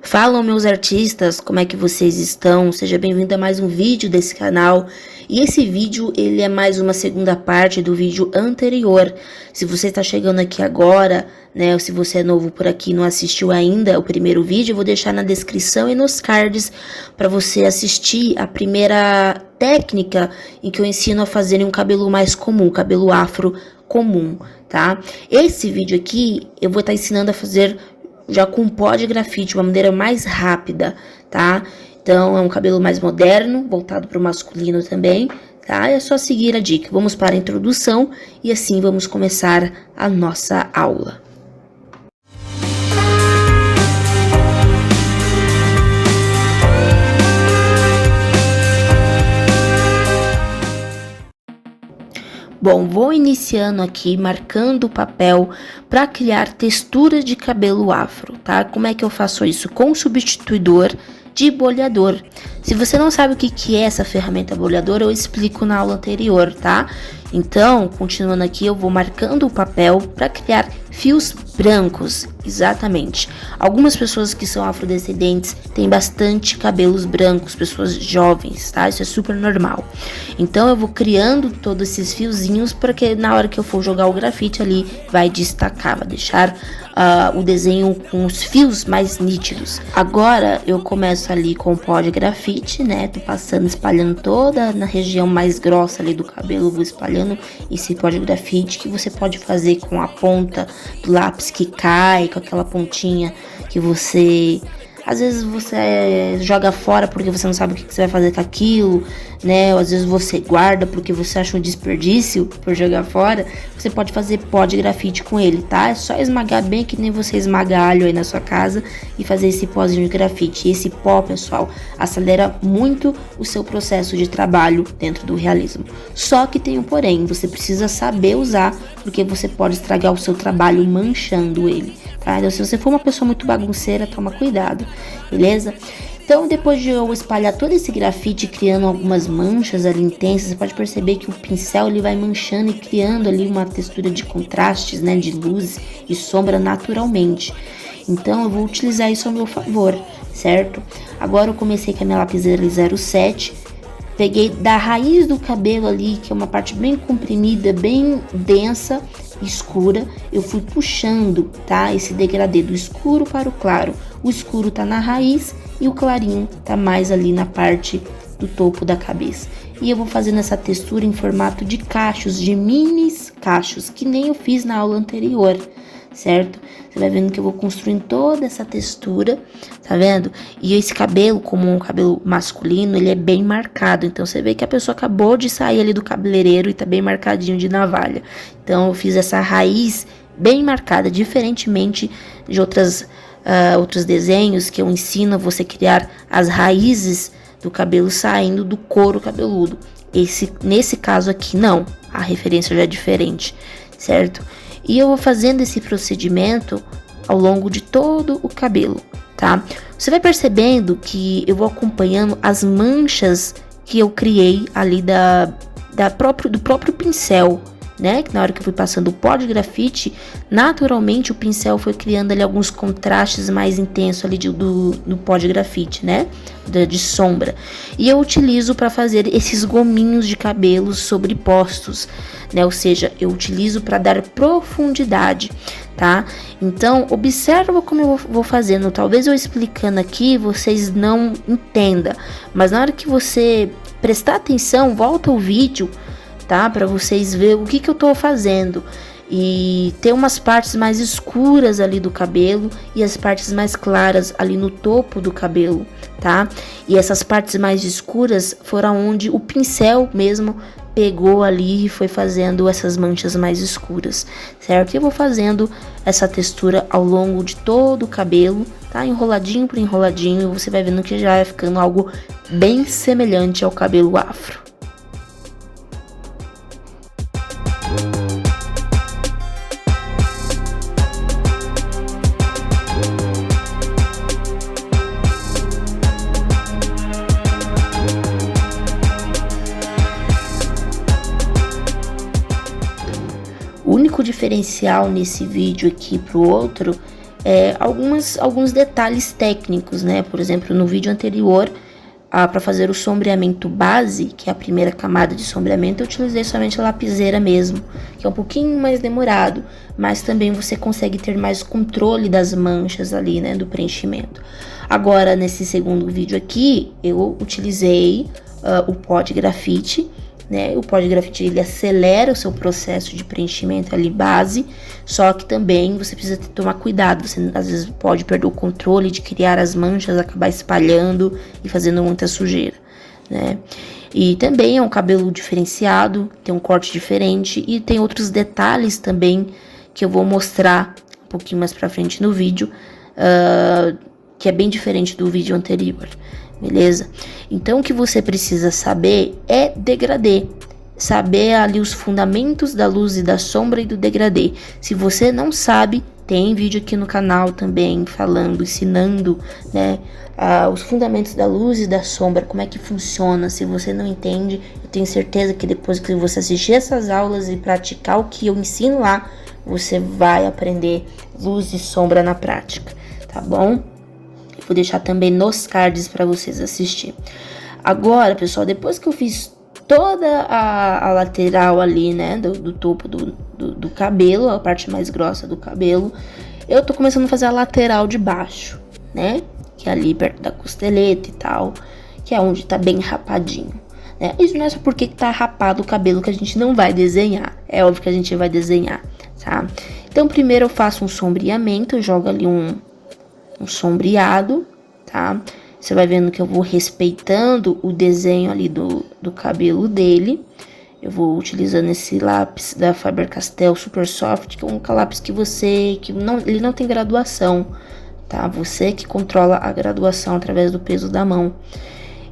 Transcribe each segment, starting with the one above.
Falam, meus artistas, como é que vocês estão? Seja bem-vindo a mais um vídeo desse canal. E esse vídeo, ele é mais uma segunda parte do vídeo anterior. Se você está chegando aqui agora, né, ou se você é novo por aqui e não assistiu ainda o primeiro vídeo, eu vou deixar na descrição e nos cards para você assistir a primeira técnica em que eu ensino a fazer um cabelo mais comum, cabelo afro comum, tá? Esse vídeo aqui, eu vou estar ensinando a fazer já com pó de grafite, uma maneira mais rápida, tá? Então, é um cabelo mais moderno, voltado para o masculino também, tá? É só seguir a dica. Vamos para a introdução e assim vamos começar a nossa aula. Bom, vou iniciando aqui, marcando o papel para criar textura de cabelo afro, tá? Como é que eu faço isso? Com substituidor de boleador. Se você não sabe o que é essa ferramenta boleador, eu explico na aula anterior, tá? Então, continuando aqui, eu vou marcando o papel para criar fios brancos, exatamente. Algumas pessoas que são afrodescendentes têm bastante cabelos brancos, pessoas jovens, tá? Isso é super normal. Então, eu vou criando todos esses fiozinhos para que na hora que eu for jogar o grafite ali, vai destacar, vai deixar o desenho com os fios mais nítidos. Agora, eu começo ali com o pó de grafite, né? Tô passando, espalhando toda na região mais grossa ali do cabelo, vou espalhando esse pó de grafite que você pode fazer com a ponta do lápis que cai, com aquela pontinha que você... Às vezes você joga fora porque você não sabe o que você vai fazer com aquilo, né? Ou às vezes você guarda porque você acha um desperdício por jogar fora. Você pode fazer pó de grafite com ele, tá? É só esmagar bem que nem você esmaga alho aí na sua casa e fazer esse pozinho de grafite. E esse pó, pessoal, acelera muito o seu processo de trabalho dentro do realismo. Só que tem um porém, você precisa saber usar porque você pode estragar o seu trabalho manchando ele. Então, se você for uma pessoa muito bagunceira, toma cuidado, beleza? Então, depois de eu espalhar todo esse grafite, criando algumas manchas ali intensas, você pode perceber que o pincel ele vai manchando e criando ali uma textura de contrastes, né, de luz e sombra naturalmente. Então, eu vou utilizar isso ao meu favor, certo? Agora, eu comecei com a minha lapiseira 07, peguei da raiz do cabelo ali, que é uma parte bem comprimida, bem densa, escura, eu fui puxando, tá? Esse degradê do escuro para o claro. O escuro tá na raiz e o clarinho tá mais ali na parte do topo da cabeça. E eu vou fazendo essa textura em formato de cachos, de minis cachos, que nem eu fiz na aula anterior, certo? Você vai vendo que eu vou construindo toda essa textura, tá vendo? E esse cabelo, como um cabelo masculino, ele é bem marcado. Então, você vê que a pessoa acabou de sair ali do cabeleireiro e tá bem marcadinho de navalha. Então, eu fiz essa raiz bem marcada, diferentemente de outros desenhos que eu ensino a você criar as raízes do cabelo saindo do couro cabeludo. Nesse caso aqui, não. A referência já é diferente, certo? E eu vou fazendo esse procedimento ao longo de todo o cabelo, tá? Você vai percebendo que eu vou acompanhando as manchas que eu criei ali do próprio pincel, né? Que na hora que eu fui passando o pó de grafite, naturalmente o pincel foi criando ali alguns contrastes mais intensos ali do pó de grafite, né? De sombra. E eu utilizo para fazer esses gominhos de cabelo sobrepostos, né? Ou seja, eu utilizo para dar profundidade, tá? Então, observa como eu vou fazendo. Talvez eu explicando aqui, vocês não entendam. Mas na hora que você prestar atenção, volta o vídeo, tá? Para vocês verem o que eu tô fazendo. E tem umas partes mais escuras ali do cabelo e as partes mais claras ali no topo do cabelo, tá? E essas partes mais escuras foram onde o pincel mesmo pegou ali e foi fazendo essas manchas mais escuras, certo? E eu vou fazendo essa textura ao longo de todo o cabelo, tá? Enroladinho por enroladinho, você vai vendo que já vai ficando algo bem semelhante ao cabelo afro. O único diferencial nesse vídeo aqui pro outro alguns detalhes técnicos, né? Por exemplo, no vídeo anterior, para fazer o sombreamento base, que é a primeira camada de sombreamento, eu utilizei somente a lapiseira mesmo, que é um pouquinho mais demorado, mas também você consegue ter mais controle das manchas ali, né, do preenchimento. Agora, nesse segundo vídeo aqui, eu utilizei o pó de grafite, né? O pó de grafite, ele acelera o seu processo de preenchimento ali base, só que também você precisa tomar cuidado, você às vezes pode perder o controle de criar as manchas, acabar espalhando e fazendo muita sujeira, né? E também é um cabelo diferenciado, tem um corte diferente e tem outros detalhes também que eu vou mostrar um pouquinho mais pra frente no vídeo, que é bem diferente do vídeo anterior. Beleza? Então, o que você precisa saber é degradê. Saber ali os fundamentos da luz e da sombra e do degradê. Se você não sabe, tem vídeo aqui no canal também falando, ensinando, né, os fundamentos da luz e da sombra, como é que funciona. Se você não entende, eu tenho certeza que depois que você assistir essas aulas e praticar o que eu ensino lá, você vai aprender luz e sombra na prática, tá bom? Vou deixar também nos cards para vocês assistir. Agora, pessoal, depois que eu fiz toda a lateral ali, né, do topo do cabelo, a parte mais grossa do cabelo, eu tô começando a fazer a lateral de baixo, né, que é ali perto da costeleta e tal, que é onde tá bem rapadinho, né. Isso não é só porque tá rapado o cabelo que a gente não vai desenhar, é óbvio que a gente vai desenhar, tá? Então, primeiro eu faço um sombreamento, eu jogo ali um sombreado, tá? Você vai vendo que eu vou respeitando o desenho ali do cabelo dele. Eu vou utilizando esse lápis da Faber-Castell Super Soft, que é um lápis que ele não tem graduação, tá? Você que controla a graduação através do peso da mão.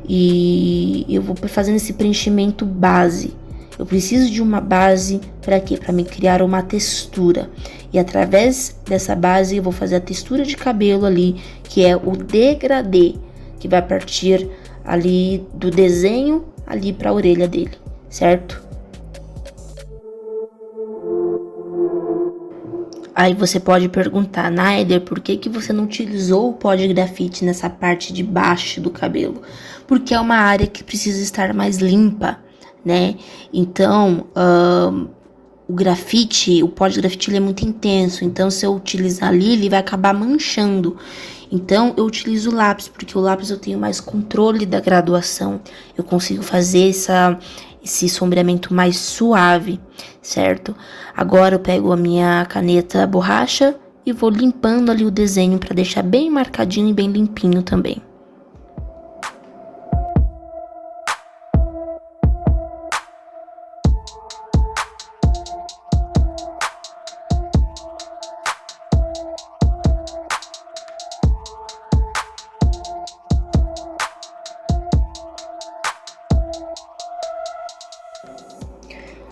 E eu vou fazendo esse preenchimento base. Eu preciso de uma base para quê? Para me criar uma textura. E através dessa base eu vou fazer a textura de cabelo ali, que é o degradê, que vai partir ali do desenho ali para a orelha dele, certo? Aí você pode perguntar, Naider, por que você não utilizou o pó de grafite nessa parte de baixo do cabelo? Porque é uma área que precisa estar mais limpa, né? Então, o pó de grafite ele é muito intenso, então se eu utilizar ali, ele vai acabar manchando. Então, eu utilizo o lápis, porque o lápis eu tenho mais controle da graduação. Eu consigo fazer esse sombreamento mais suave, certo? Agora eu pego a minha caneta borracha e vou limpando ali o desenho para deixar bem marcadinho e bem limpinho também.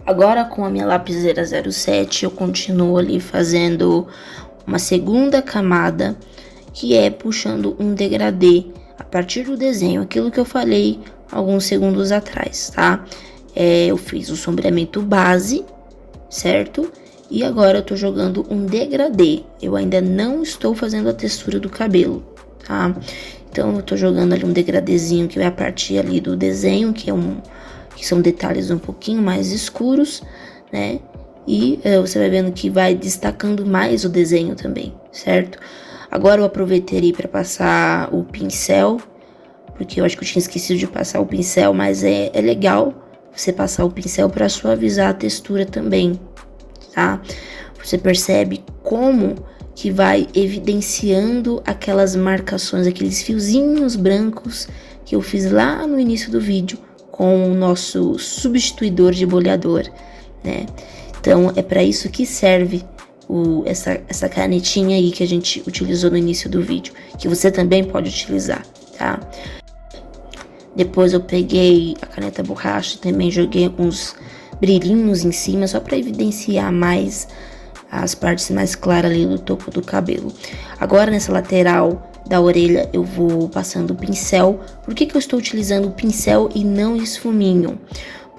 Agora com a minha lapiseira 07 eu continuo ali fazendo uma segunda camada, que é puxando um degradê a partir do desenho, aquilo que eu falei alguns segundos atrás, tá? Eu fiz o sombreamento base, certo? E agora eu tô jogando um degradê, eu ainda não estou fazendo a textura do cabelo, tá? Então eu tô jogando ali um degradêzinho que vai partir ali do desenho, que são detalhes um pouquinho mais escuros, né? E você vai vendo que vai destacando mais o desenho também, certo? Agora eu aproveitei para passar o pincel, porque eu acho que eu tinha esquecido de passar o pincel, mas é legal você passar o pincel para suavizar a textura também, tá? Você percebe como que vai evidenciando aquelas marcações, aqueles fiozinhos brancos que eu fiz lá no início do vídeo, com o nosso substituidor de boleador, né? Então, é para isso que serve essa canetinha aí que a gente utilizou no início do vídeo, que você também pode utilizar, tá? Depois eu peguei a caneta borracha e também joguei uns brilhinhos em cima, só para evidenciar mais as partes mais claras ali do topo do cabelo. Agora, nessa lateral da orelha eu vou passando o pincel. Por que eu estou utilizando o pincel e não esfuminho?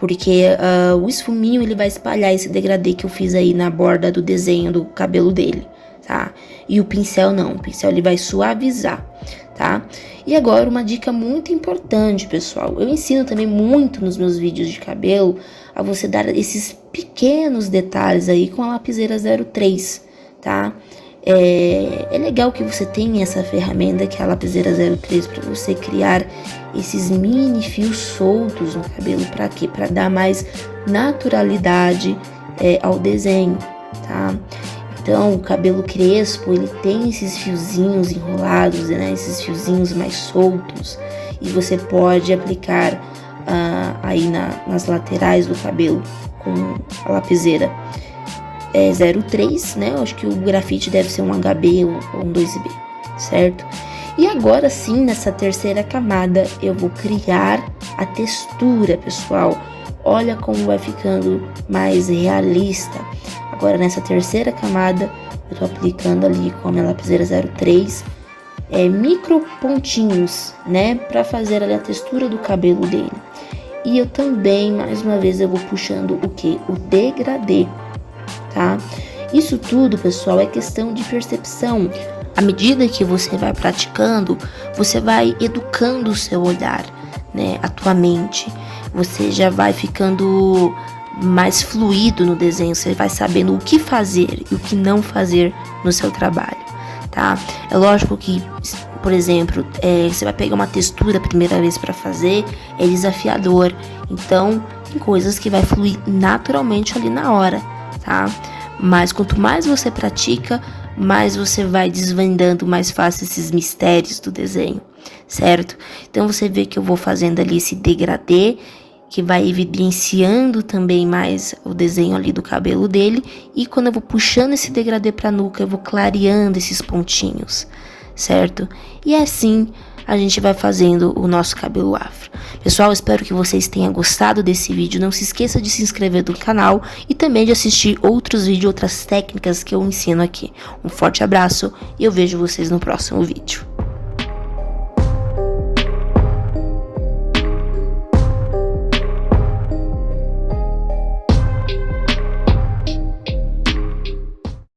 Porque o esfuminho ele vai espalhar esse degradê que eu fiz aí na borda do desenho do cabelo dele, tá? E o pincel não, o pincel ele vai suavizar, tá? E agora uma dica muito importante, pessoal. Eu ensino também muito nos meus vídeos de cabelo a você dar esses pequenos detalhes aí com a lapiseira 03, tá? É legal que você tenha essa ferramenta que é a lapiseira 03 para você criar esses mini fios soltos no cabelo. Para quê? Para dar mais naturalidade ao desenho, tá? Então, o cabelo crespo, ele tem esses fiozinhos enrolados, né? Esses fiozinhos mais soltos. E você pode aplicar aí nas laterais do cabelo com a lapiseira 03, né? Eu acho que o grafite deve ser um HB ou um 2B, certo? E agora sim, nessa terceira camada, eu vou criar a textura, pessoal. Olha como vai ficando mais realista. Agora, nessa terceira camada, eu tô aplicando ali com a minha lapiseira 03 micro pontinhos, né? Pra fazer ali a textura do cabelo dele. E eu também, mais uma vez, eu vou puxando o que? O degradê, tá? Isso tudo, pessoal, é questão de percepção. À medida que você vai praticando, você vai educando o seu olhar, né? A tua mente. Você já vai ficando mais fluido no desenho, você vai sabendo o que fazer e o que não fazer no seu trabalho, tá? É lógico que, por exemplo, você vai pegar uma textura a primeira vez para fazer, é desafiador, então tem coisas que vai fluir naturalmente ali na hora, tá? Mas quanto mais você pratica, mais você vai desvendando mais fácil esses mistérios do desenho, certo? Então você vê que eu vou fazendo ali esse degradê, que vai evidenciando também mais o desenho ali do cabelo dele. E quando eu vou puxando esse degradê pra nuca, eu vou clareando esses pontinhos, certo? E assim a gente vai fazendo o nosso cabelo afro. Pessoal, espero que vocês tenham gostado desse vídeo. Não se esqueça de se inscrever no canal e também de assistir outros vídeos, outras técnicas que eu ensino aqui. Um forte abraço e eu vejo vocês no próximo vídeo.